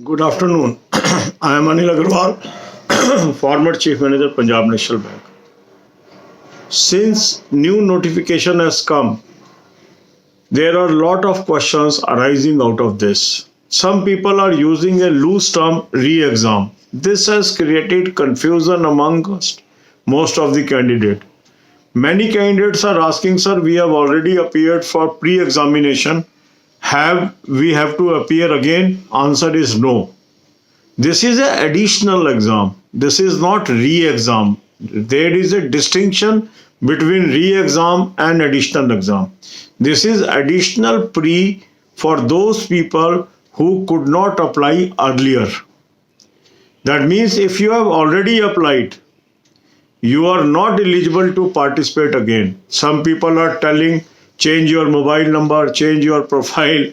Good afternoon. I am Anil Agarwal, former Chief Manager, Punjab National Bank. Since new notification has come, there are a lot of questions arising out of this. Some people are using a loose term re-exam. This has created confusion amongst most of the candidates. Many candidates are asking, sir, we have already appeared for pre-examination. We have to appear again? Answer is no. This is an additional exam. This is not re-exam. There is a distinction between re-exam and additional exam. This is additional pre for those people who could not apply earlier. That means if you have already applied, you are not eligible to participate again. Some people are telling, change your mobile number, change your profile.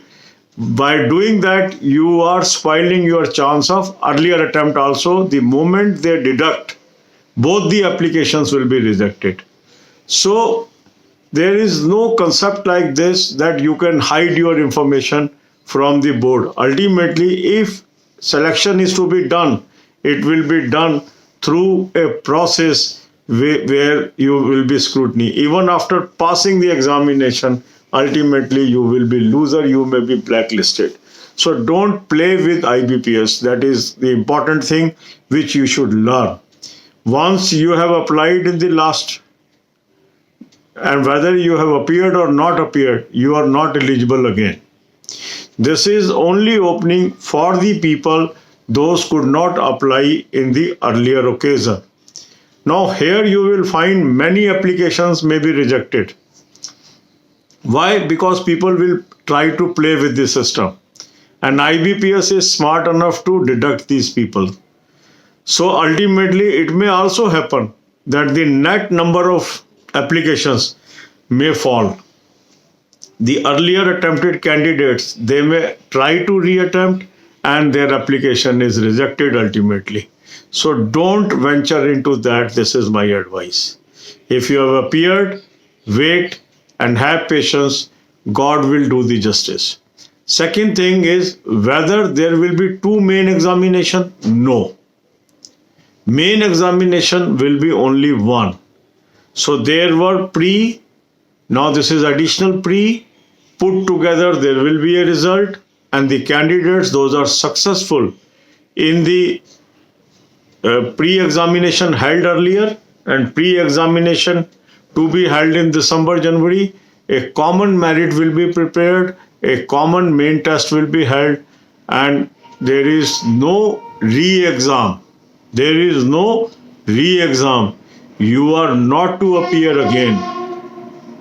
By doing that, you are spoiling your chance of earlier attempt also. The moment they deduct, both the applications will be rejected. So there is no concept like this that you can hide your information from the board. Ultimately, if selection is to be done, it will be done through a process where you will be scrutiny. Even after passing the examination, ultimately you will be loser, you may be blacklisted. So don't play with IBPS. That is the important thing which you should learn. Once you have applied in the last, and whether you have appeared or not appeared, you are not eligible again. This is only opening for the people those could not apply in the earlier occasion. Now here you will find many applications may be rejected. Why? Because people will try to play with the system. And IBPS is smart enough to deduct these people. So ultimately it may also happen that the net number of applications may fall. The earlier attempted candidates, they may try to reattempt and their application is rejected ultimately. So don't venture into that. This is my advice. If you have appeared, wait and have patience. God will do the justice. Second thing is whether there will be two main examination. No. Main examination will be only one. So there were pre, now this is additional pre, put together there will be a result, and the candidates, those are successful in the pre-examination held earlier and pre-examination to be held in December, January. A common merit will be prepared, a common main test will be held, and there is no re-exam. There is no re-exam. You are not to appear again.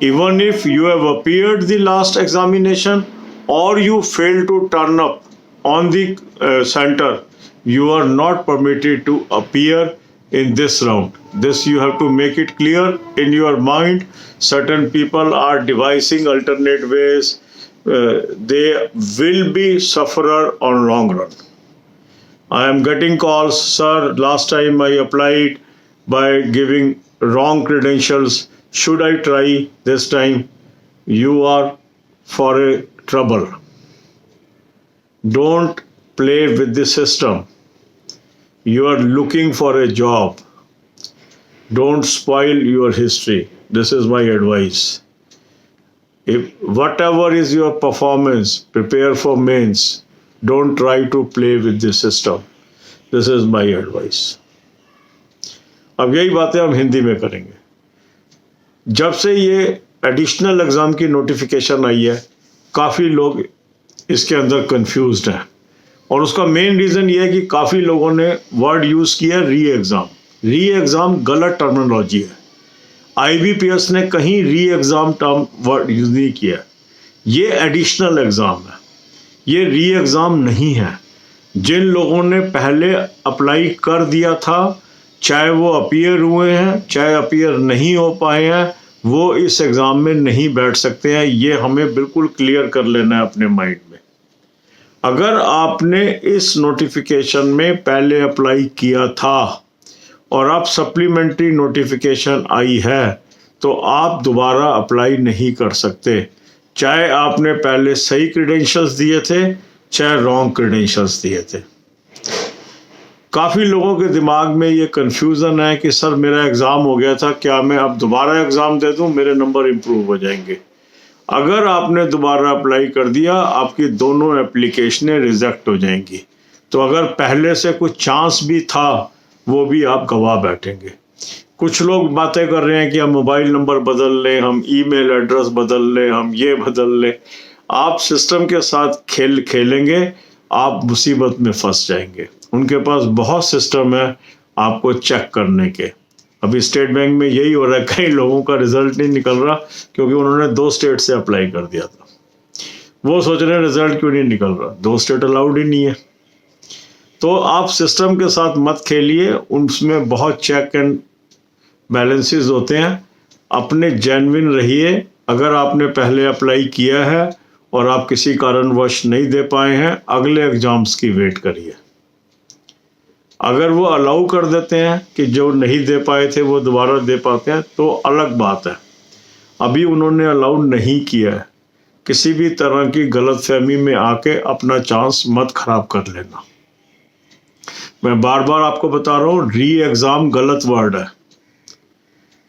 Even if you have appeared the last examination or you fail to turn up on the center, you are not permitted to appear in this round. This you have to make it clear in your mind. Certain people are devising alternate ways. They will be sufferer on long run. I am getting calls, sir, last time I applied by giving wrong credentials. Should I try this time? You are for a trouble. Don't play with the system. You are looking for a job. Don't spoil your history. This is my advice. If whatever is your performance, prepare for mains. Don't try to play with the system. This is my advice. अब यही बातें हम हिंदी में करेंगे. जब से ये additional exam की नोटिफिकेशन आई है, काफ़ी लोग इसके अंदर कंफ्यूज्ड हैं. और उसका मेन रीज़न ये है कि काफ़ी लोगों ने वर्ड यूज़ किया री एग्ज़ाम. री एग्ज़ाम गलत टर्मिनोलॉजी है. IBPS ने कहीं री एग्ज़ाम टर्म वर्ड यूज़ नहीं किया. ये एडिशनल एग्ज़ाम है, ये री एग्ज़ाम नहीं है. जिन लोगों ने पहले अप्लाई कर दिया था, चाहे वो अपीयर हुए हैं चाहे अपीयर नहीं हो पाए हैं, वो इस एग्ज़ाम में नहीं बैठ सकते हैं. ये हमें बिल्कुल क्लियर कर लेना है अपने माइंड में. अगर आपने इस नोटिफिकेशन में पहले अप्लाई किया था और अब सप्लीमेंट्री नोटिफिकेशन आई है, तो आप दोबारा अप्लाई नहीं कर सकते. चाहे आपने पहले सही क्रेडेंशियल्स दिए थे, चाहे रॉन्ग क्रेडेंशियल्स दिए थे. काफ़ी लोगों के दिमाग में ये कन्फ्यूज़न है कि सर मेरा एग्ज़ाम हो गया था, क्या मैं अब दोबारा एग्ज़ाम दे दूं, मेरे नंबर इम्प्रूव हो जाएंगे। अगर आपने दोबारा अप्लाई कर दिया, आपकी दोनों एप्लीकेशनें रिजेक्ट हो जाएंगी। तो अगर पहले से कुछ चांस भी था, वो भी आप गवा बैठेंगे। कुछ लोग बातें कर रहे हैं कि हम मोबाइल नंबर बदल लें, हम ईमेल एड्रेस बदल लें, हम ये बदल लें। आप सिस्टम के साथ खेलेंगे, आप मुसीबत में फंस जाएंगे। उनके पास बहुत सिस्टम है आपको चेक करने के। अभी स्टेट बैंक में यही हो रहा है, कई लोगों का रिजल्ट नहीं निकल रहा क्योंकि उन्होंने 2 स्टेट से अप्लाई कर दिया था। वो सोच रहे हैं रिजल्ट क्यों नहीं निकल रहा, 2 स्टेट अलाउड ही नहीं है। तो आप सिस्टम के साथ मत खेलिए, उसमें बहुत चेक एंड बैलेंसेस होते हैं। अपने जेन्युइन रहिए। अगर आपने पहले अप्लाई किया है और आप किसी कारणवश नहीं दे पाए हैं, अगले एग्जाम्स की वेट करिए। अगर वो अलाउ कर देते हैं कि जो नहीं दे पाए थे वो दोबारा दे पाते हैं, तो अलग बात है। अभी उन्होंने अलाउ नहीं किया है। किसी भी तरह की गलतफहमी में आके अपना चांस मत खराब कर लेना। मैं बार बार आपको बता रहा हूँ, री एग्ज़ाम गलत वर्ड है,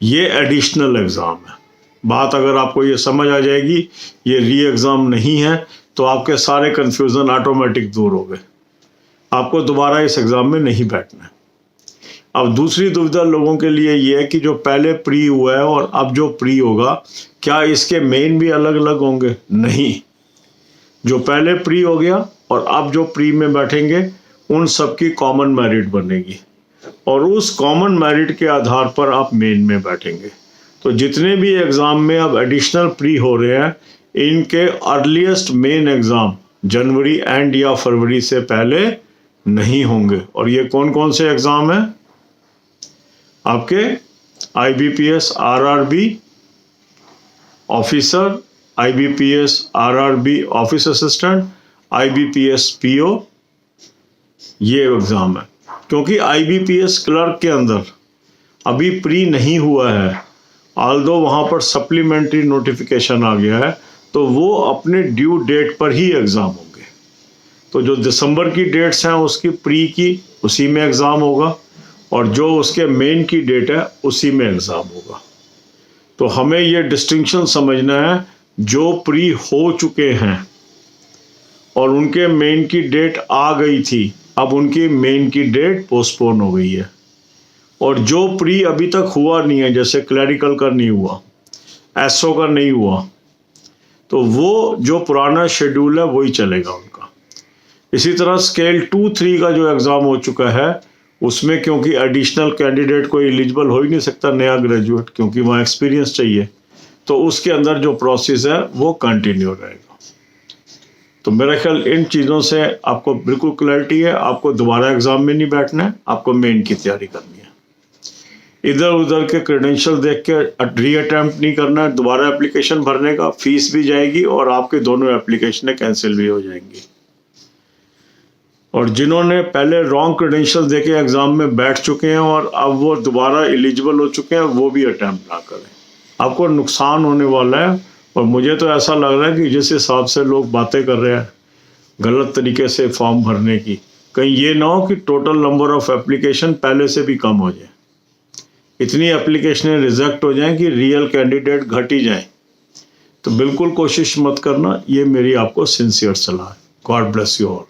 ये एडिशनल एग्ज़ाम है। बात अगर आपको ये समझ आ जाएगी ये री एग्ज़ाम नहीं है, तो आपके सारे कन्फ्यूज़न ऑटोमेटिक दूर हो गए। आपको दोबारा इस एग्ज़ाम में नहीं बैठना है। अब दूसरी दुविधा लोगों के लिए ये है कि जो पहले प्री हुआ है और अब जो प्री होगा, क्या इसके मेन भी अलग अलग होंगे? नहीं। जो पहले प्री हो गया और अब जो प्री में बैठेंगे, उन सब की कॉमन मेरिट बनेगी और उस कॉमन मेरिट के आधार पर आप मेन में बैठेंगे। तो जितने भी एग्ज़ाम में अब एडिशनल प्री हो रहे हैं, इनके earliest main exam January and या फरवरी से पहले नहीं होंगे। और ये कौन कौन से एग्ज़ाम हैं? आपके IBPS RRB officer, IBPS RRB office assistant, IBPS PO, ये एग्ज़ाम है। क्योंकि IBPS क्लर्क के अंदर अभी प्री नहीं हुआ है, ऑल्दो वहाँ पर सप्लीमेंट्री नोटिफिकेशन आ गया है, तो वो अपने ड्यू डेट पर ही एग्ज़ाम होंगे। तो जो दिसंबर की डेट्स हैं उसकी प्री की, उसी में एग्ज़ाम होगा, और जो उसके मेन की डेट है उसी में एग्ज़ाम होगा। तो हमें ये डिस्टिंक्शन समझना है, जो प्री हो चुके हैं और उनके मेन की डेट आ गई थी, अब उनकी मेन की डेट पोस्टपोन हो गई है। और जो प्री अभी तक हुआ नहीं है, जैसे क्लरिकल का नहीं हुआ, SO का नहीं हुआ, तो वो जो पुराना शेड्यूल है वही चलेगा उनका। इसी तरह स्केल 2-3 का जो एग्ज़ाम हो चुका है, उसमें क्योंकि एडिशनल कैंडिडेट कोई एलिजिबल हो ही नहीं सकता, नया ग्रेजुएट, क्योंकि वहाँ एक्सपीरियंस चाहिए, तो उसके अंदर जो प्रोसेस है वो कंटिन्यू रहेगा। तो मेरा ख्याल इन चीज़ों से आपको बिल्कुल क्लैरिटी है। आपको दोबारा एग्ज़ाम में नहीं बैठना है, आपको मेन की तैयारी करनी है। इधर उधर के क्रेडेंशियल देख के री अटैम्प्ट नहीं करना है। दोबारा एप्लीकेशन भरने का फीस भी जाएगी और आपके दोनों एप्लीकेशनें कैंसिल भी हो जाएंगी। और जिन्होंने पहले रॉन्ग क्रेडेंशियल दे के एग्ज़ाम में बैठ चुके हैं और अब वो दोबारा एलिजिबल हो चुके हैं, वो भी अटैम्प्ट ना करें। आपको नुकसान होने वाला है। और मुझे तो ऐसा लग रहा है कि जिस हिसाब से लोग बातें कर रहे हैं गलत तरीके से फॉर्म भरने की, कहीं ये ना हो कि टोटल नंबर ऑफ एप्लीकेशन पहले से भी कम हो जाए, इतनी एप्लीकेशनें रिजेक्ट हो जाएं कि रियल कैंडिडेट घट ही जाएं। तो बिल्कुल कोशिश मत करना, ये मेरी आपको सिंसियर सलाह है। God bless you all.